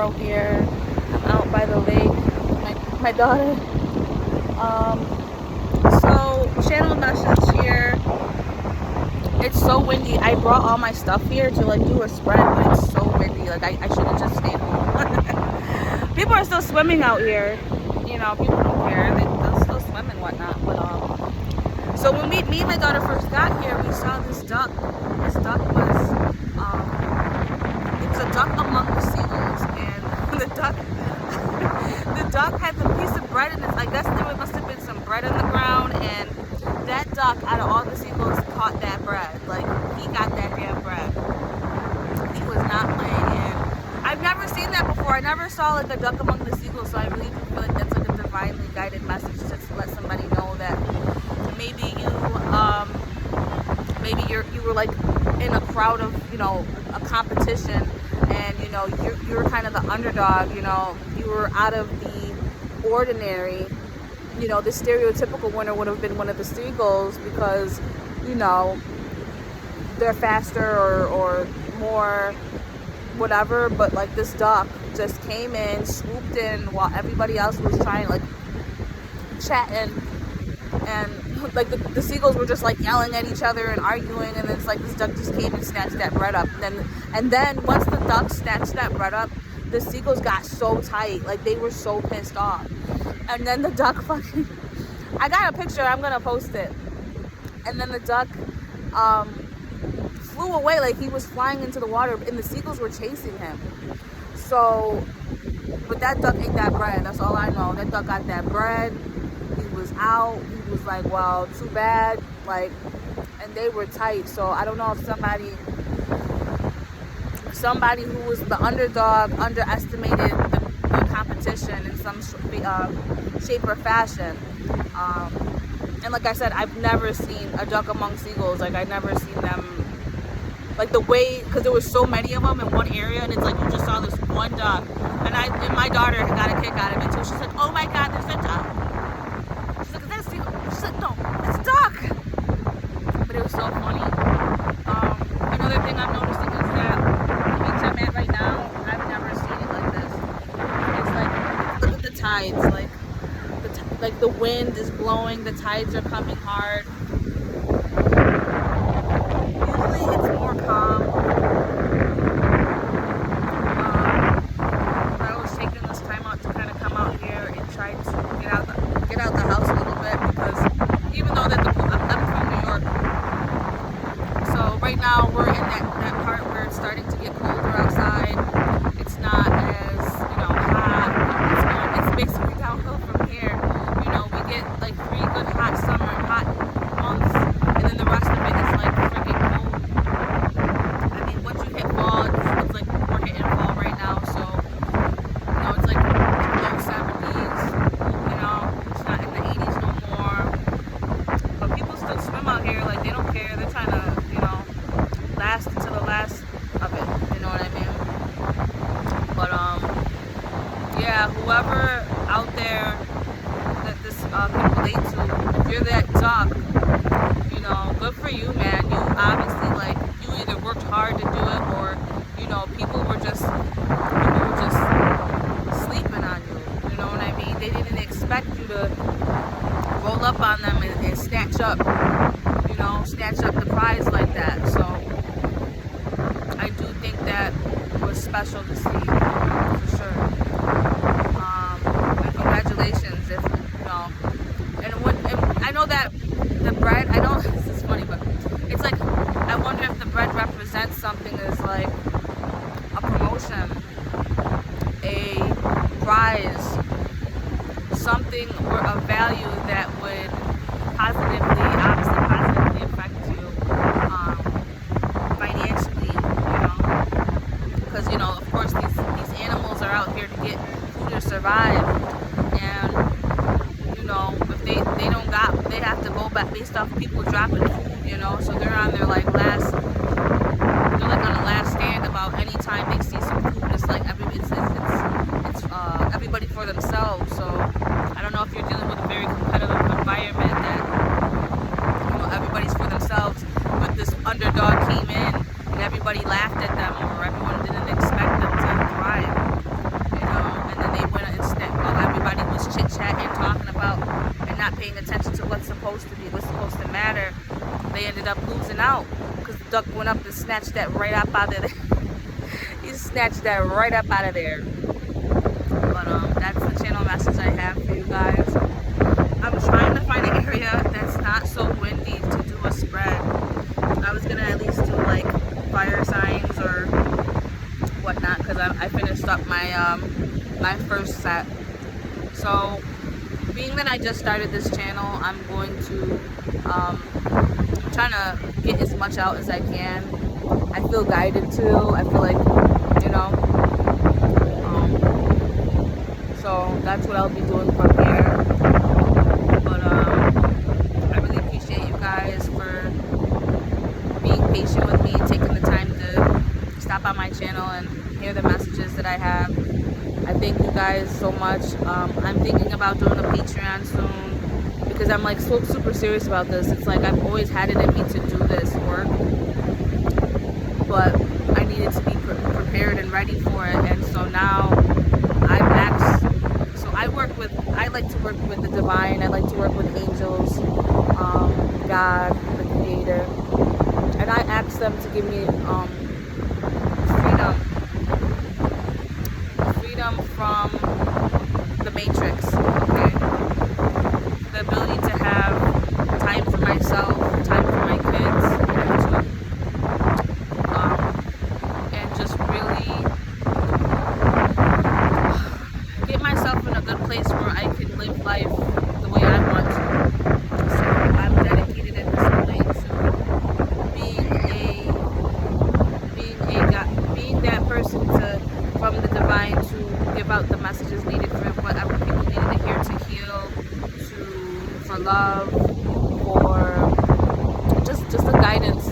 tomorrow here. I'm out by the lake. My daughter. So channel message here. It's so windy. I brought all my stuff here to like do a spread, but it's so windy. Like I should have just stayed home. People are still swimming out here. You know, people don't care. They'll still swim and whatnot. But so when me and my daughter first got here, we saw this duck. This duck was it was a duck among the seagulls, and the duck had the piece of bread in it. I guess there must have been some bread on the ground, and that duck, out of all the seagulls, caught that bread. Like, he got that damn bread. He was not playing. And I've never seen that before. I never saw like a duck among the seagulls, so I really do feel like that's like a divinely guided message just to let somebody know that maybe you were like in a crowd of, you know, a competition, and you know you're kind of the underdog. You know, you were out of the ordinary. You know, the stereotypical winner would have been one of the seagulls because, you know, they're faster or more whatever, but like this duck just came in, swooped in while everybody else was trying like chatting, and like the seagulls were just like yelling at each other and arguing, and then it's like this duck just came and snatched that bread up. And then once the duck snatched that bread up, the seagulls got so tight, like they were so pissed off. And then the duck fucking, I got a picture, I'm gonna post it. And then the duck flew away, like he was flying into the water, and the seagulls were chasing him. So, but that duck ate that bread, that's all I know. That duck got that bread, he was out, he was like, well, too bad, like, and they were tight. So I don't know if somebody who was the underdog underestimated the competition in some shape or fashion. And like I said, I've never seen a duck among seagulls. Like, I've never seen them, like the way, because there was so many of them in one area, and it's like you just saw this one duck. And my daughter got a kick out of it too. She's like, oh my God, there's a duck. She's like, is that a seagull? She's like, no, it's a duck. But it was so funny. Another thing I'm noticing is that the beach I'm at right now, I've never seen it like this. It's like, look at the tides, like the wind is blowing, the tides are coming hard. Usually it's more calm. I was taking this time out to kind of come out here and try to get out the house a little bit, because even though that I'm from New York, so right now we're in that part where it's starting to get colder outside. It's not as, you know, hot. It's basically downhill from here. You know, we get like 3 good hot months, and then the rest of it is like freaking cold. I mean, once you hit fall, it's like we're hitting fall right now, so, you know, it's like low 70s, you know, it's not in the 80s no more, but people still swim out here, like, they don't care, they're trying to, you know, last until the last of it, you know what I mean? But, yeah, whoever out there that this can relate to, if you're that duck, you know, good for you, man. You obviously, like, you either worked hard to do it, or, you know, people were just sleeping on you, you know what I mean? They didn't expect you to roll up on them and snatch up the prize like that. So I do think that was special to see, for sure. And congratulations, if, you know, and I know that the bread, I know this is funny, but it's like, I wonder if the bread represents something as like a promotion, a prize, something or a value that would obviously positively affect you financially, you know, because, you know, of course these animals are out here to get food to survive, and, you know, if they don't got, they have to go back based off people dropping food, you know, so they're on their like on the last stand about any time they see some food. It's like it's everybody for themselves. So I don't know if you're dealing with a very competitive environment that, you know, everybody's for themselves, but this underdog came in and everybody laughed at them, or everyone didn't expect them to thrive. snatched that right up out of there. He snatched that right up out of there. But that's the channel message I have for you guys. I'm trying to find an area that's not so windy to do a spread. I was gonna at least do like fire signs or whatnot, because I finished up my my first set. So being that I just started this channel, I'm going to I'm trying to get as much out as I can. I feel guided to. I feel like, you know, so that's what I'll be doing from here. But I really appreciate you guys for being patient with me, taking the time to stop on my channel and hear the messages that I have. I thank you guys so much. I'm thinking about doing a Patreon soon, because I'm like so super serious about this. It's like I've always had it in me to do this work, but I needed to be prepared and ready for it. And so now I've asked, so I like to work with the divine. I like to work with angels, God, the creator, and I asked them to give me freedom from the matrix, okay? The ability to have time for myself, time for my kids, and just really get myself in a good place where I can live life the way I want to. So I'm dedicated at this point to being that person from the divine to give out the messages needed for whatever people needed to hear, to heal, for love, for just a guidance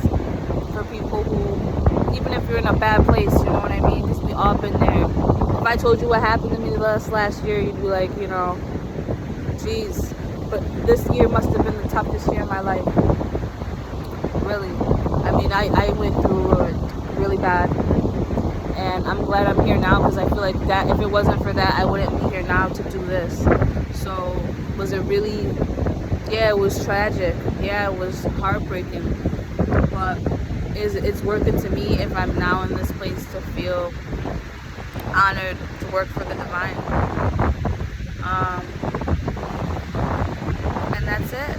for people who, even if you're in a bad place, you know what I mean? Because we all been there. If I told you what happened to me last year, you'd be like, you know, geez. But this year must have been the toughest year of my life. Really. I mean, I went through it really bad. And I'm glad I'm here now, because I feel like that if it wasn't for that, I wouldn't be here now to do this. So was it really? Yeah, it was tragic. Yeah, it was heartbreaking. But it's worth it to me if I'm now in this place to feel honored to work for the divine. And that's it.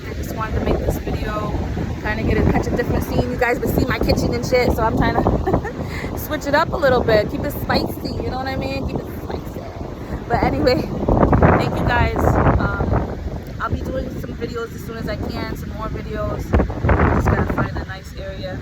I just wanted to make this video, kind of catch a different scene. You guys would see my kitchen and shit, so I'm trying to switch it up a little bit, keep it spicy, you know what I mean? Keep it spicy. But anyway, thank you guys. I'll be doing some videos as soon as I can, some more videos. I'm just gonna find a nice area.